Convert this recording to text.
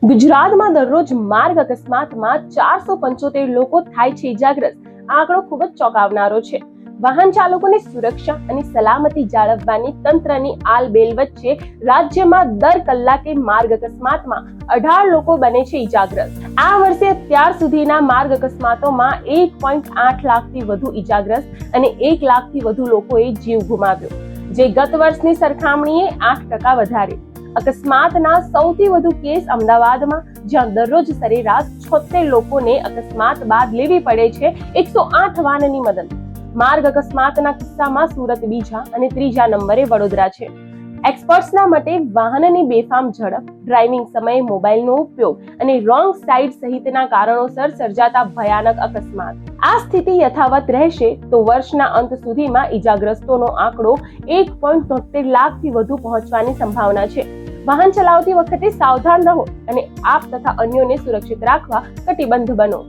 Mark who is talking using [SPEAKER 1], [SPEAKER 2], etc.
[SPEAKER 1] ગુજરાતમાં દરરોજ માર્ગ અકસ્માતમાં 475 લોકો થાય છે ઇજાગ્રસ્ત. આ આંકડો ખૂબ જ ચોંકાવનારો છે. વાહન ચાલકોની સુરક્ષા અને સલામતી જાળવવાની તંત્રની આલબેલ વચ્ચે રાજ્યમાં દર કલાકે માર્ગ અકસ્માતમાં 18 લોકો બને છે ઇજાગ્રસ્ત. આ વર્ષે અત્યાર સુધીના માર્ગ અકસ્માતોમાં 1.8 લાખથી વધુ ઇજાગ્રસ્ત અને 1 લાખથી વધુ લોકોએ જીવ ગુમાવ્યો, જે ગત વર્ષની સરખામણીએ 8% વધારે. અકસ્માતના સૌથી વધુ કેસ અમદાવાદમાં, જ્યાં દરરોજ સરેરાશ 76 લોકોને અકસ્માત બાદ લેવી પડે છે 108 વાનની મદદ. માર્ગ અકસ્માતના કિસ્સામાં સુરત બીજા અને ત્રીજા નંબરે વડોદરા છે. એક્સપર્ટ્સના મતે વાહનની બેફામ ઝડપ, ડ્રાઇવિંગ સમયે મોબાઈલનો ઉપયોગ અને રોંગ સાઇડ સહિતના કારણોસર સર્જાતા ભયાનક અકસ્માત. આ સ્થિતિ યથાવત રહેશે તો વર્ષના અંત સુધીમાં ઇજાગ્રસ્તોનો આંકડો 1.73 લાખથી વધુ પહોંચવાની સંભાવના છે. વાહન ચલાવતી વખતે સાવધાન રહો અને આપ તથા અન્યોને સુરક્ષિત રાખવા કટિબદ્ધ બનો.